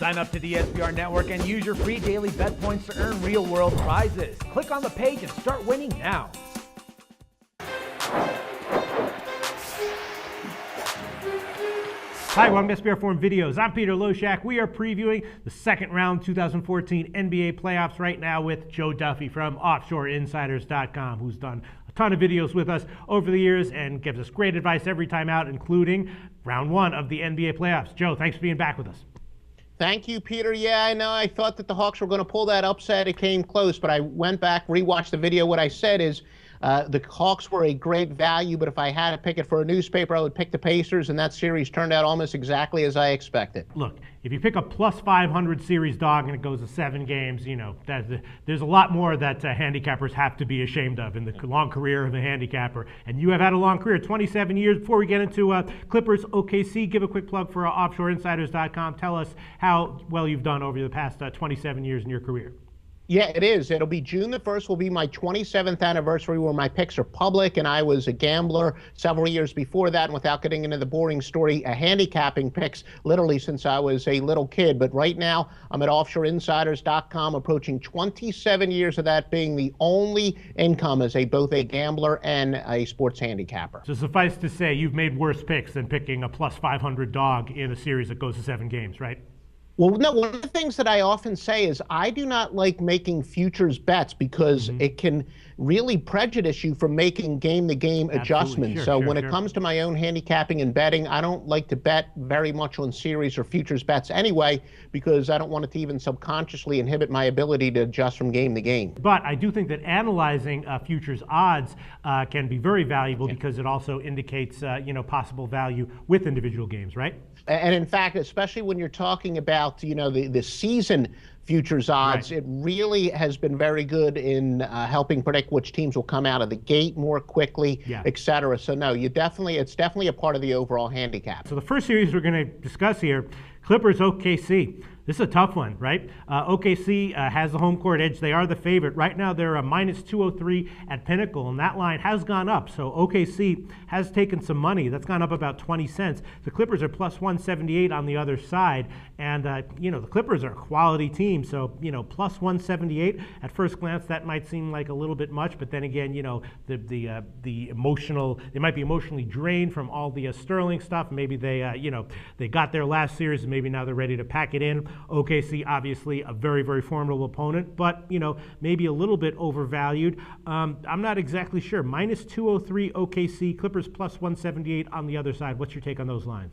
Sign up to the SBR Network and use your free daily bet points to earn real-world prizes. Click on the page and start winning now. Hi, welcome to SBR Forum Videos. I'm Peter Loshak. We are previewing the second round 2014 NBA playoffs right now with Joe Duffy from OffshoreInsiders.com, who's done a ton of videos with us over the years and gives us great advice every time out, including round one of the NBA playoffs. Joe, thanks for being back with us. Thank you, Peter. Yeah, I know. I thought that the Hawks were going to pull that upset. It came close, but I went back, rewatched the video. What I said is the Hawks were a great value, but if I had to pick it for a newspaper, I would pick the Pacers, and that series turned out almost exactly as I expected. Look, if you pick a plus 500 series dog and it goes to 7 games, you know, there's a lot more that handicappers have to be ashamed of in the long career of a handicapper. And you have had a long career, 27 years. Before we get into Clippers OKC, give a quick plug for OffshoreInsiders.com. Tell us how well you've done over the past 27 years in your career. Yeah, it is. It'll be June the 1st will be my 27th anniversary where my picks are public, and I was a gambler several years before that, and without getting into the boring story, handicapping picks literally since I was a little kid. But right now, I'm at OffshoreInsiders.com, approaching 27 years of that being the only income as both a gambler and a sports handicapper. So suffice to say, you've made worse picks than picking a plus 500 dog in a series that goes to 7 games, right? Well, no, one of the things that I often say is I do not like making futures bets because it can really prejudice you from making game-to-game adjustments. So when it comes to my own handicapping and betting, I don't like to bet very much on series or futures bets anyway because I don't want it to even subconsciously inhibit my ability to adjust from game to game. But I do think that analyzing futures odds can be very valuable because it also indicates possible value with individual games, right? And in fact, especially when you're talking about, the season futures odds, it really has been very good in helping predict which teams will come out of the gate more quickly, et cetera. So no, it's definitely a part of the overall handicap. So the first series we're going to discuss here, Clippers OKC. This is a tough one, right? OKC has the home court edge. They are the favorite. Right now, they're a minus 203 at Pinnacle, and that line has gone up. So OKC has taken some money. That's gone up about 20 cents. The Clippers are plus 178 on the other side. And, the Clippers are a quality team. So, plus 178, at first glance, that might seem like a little bit much. But then again, the emotional, they might be emotionally drained from all the Sterling stuff. Maybe they got their last series, and maybe now they're ready to pack it in. OKC, obviously, a very, very formidable opponent, but, maybe a little bit overvalued. I'm not exactly sure. Minus 203 OKC, Clippers plus 178 on the other side. What's your take on those lines?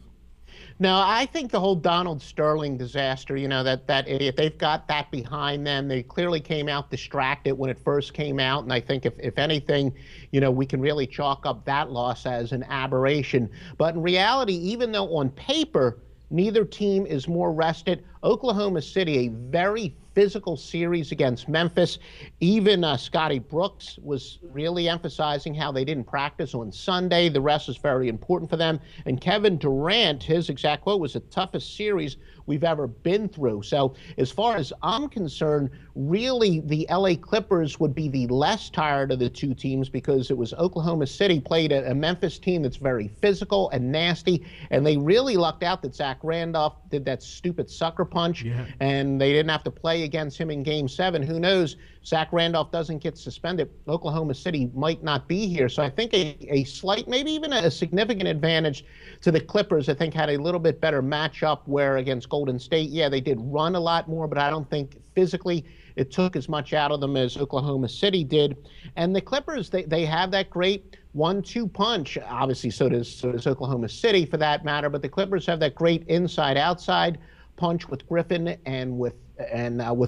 No, I think the whole Donald Sterling disaster, that idiot, they've got that behind them. They clearly came out distracted when it first came out, and I think if anything, we can really chalk up that loss as an aberration. But in reality, even though on paper, neither team is more rested, Oklahoma City, a very physical series against Memphis. Even Scotty Brooks was really emphasizing how they didn't practice on Sunday. The rest is very important for them. And Kevin Durant, his exact quote was the toughest series we've ever been through. So as far as I'm concerned, really the LA Clippers would be the less tired of the two teams because it was Oklahoma City played a Memphis team that's very physical and nasty, and they really lucked out that Zach Randolph did that stupid sucker punch, and they didn't have to play against him in Game 7. Who knows? Zach Randolph doesn't get suspended, Oklahoma City might not be here. So I think a slight, maybe even a significant advantage to the Clippers. I think had a little bit better matchup where against Golden State, they did run a lot more, but I don't think physically it took as much out of them as Oklahoma City did. And the Clippers, they have that great 1-2 punch. Obviously, so does Oklahoma City for that matter, but the Clippers have that great inside-outside punch with Griffin and with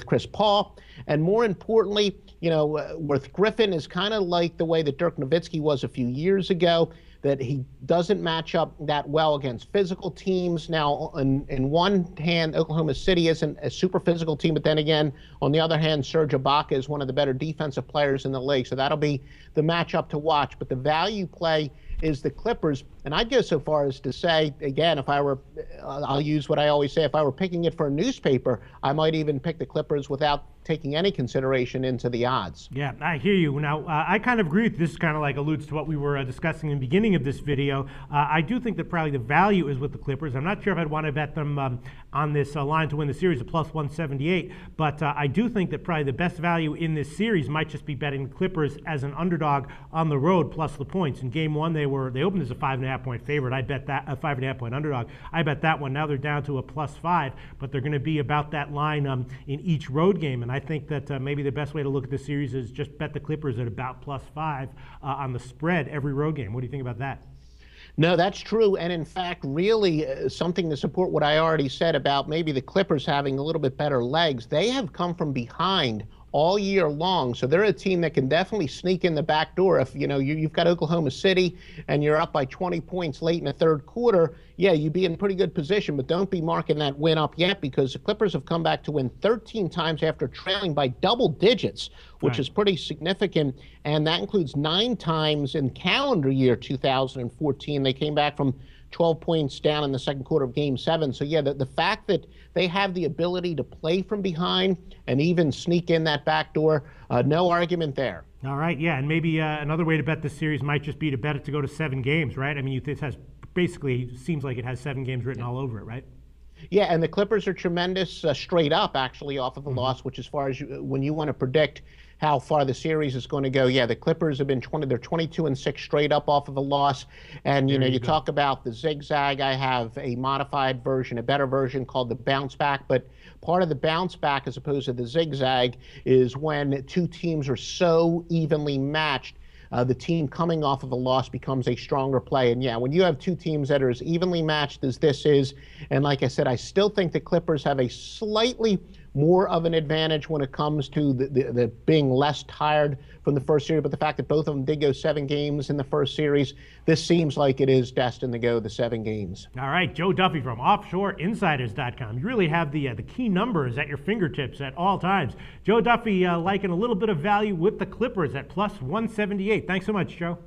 Chris Paul. And more importantly, with Griffin is kind of like the way that Dirk Nowitzki was a few years ago, that he doesn't match up that well against physical teams. Now, in one hand, Oklahoma City isn't a super physical team, but then again, on the other hand, Serge Ibaka is one of the better defensive players in the league. So that'll be the matchup to watch. But the value play is the Clippers. And I'd go so far as to say, again, if I were, I'll use what I always say, if I were picking it for a newspaper, I might even pick the Clippers without taking any consideration into the odds. Yeah, I hear you. Now, I kind of agree with this, kind of like alludes to what we were discussing in the beginning of this video. I do think that probably the value is with the Clippers. I'm not sure if I'd want to bet them on this line to win the series at plus 178, but I do think that probably the best value in this series might just be betting the Clippers as an underdog on the road plus the points. In game one, they opened as a 5.5 point favorite. I bet that a 5.5 point underdog. I bet that one. Now they're down to a plus 5, but they're going to be about that line in each road game. And I think that maybe the best way to look at this series is just bet the Clippers at about plus 5 on the spread every road game. What do you think about that? No, that's true. And in fact, really something to support what I already said about maybe the Clippers having a little bit better legs. They have come from behind all year long. So they're a team that can definitely sneak in the back door. If you've got Oklahoma City and you're up by 20 points late in the third quarter, yeah, you'd be in pretty good position, but don't be marking that win up yet, because the Clippers have come back to win 13 times after trailing by double digits, which is pretty significant. And that includes 9 times in calendar year 2014. They came back from 12 points down in the second quarter of Game 7. So, yeah, the fact that they have the ability to play from behind and even sneak in that back door, no argument there. All right, yeah, and maybe another way to bet this series might just be to bet it to go to 7 games, right? I mean, this has basically seems like it has 7 games written all over it, right? Yeah, and the Clippers are tremendous straight up, actually, off of the loss, which as far as when you want to predict how far the series is going to go, yeah, the Clippers have been they're 22-6 straight up off of the loss. And, you talk about the zigzag. I have a modified version, a better version called the bounce back. But part of the bounce back, as opposed to the zigzag, is when two teams are so evenly matched, the team coming off of a loss becomes a stronger play. And yeah, when you have two teams that are as evenly matched as this is, and like I said, I still think the Clippers have a slightly more of an advantage when it comes to the being less tired from the first series. But the fact that both of them did go 7 games in the first series, this seems like it is destined to go the 7 games. All right, Joe Duffy from OffshoreInsiders.com. You really have the key numbers at your fingertips at all times. Joe Duffy liking a little bit of value with the Clippers at plus 178. Thanks so much, Joe.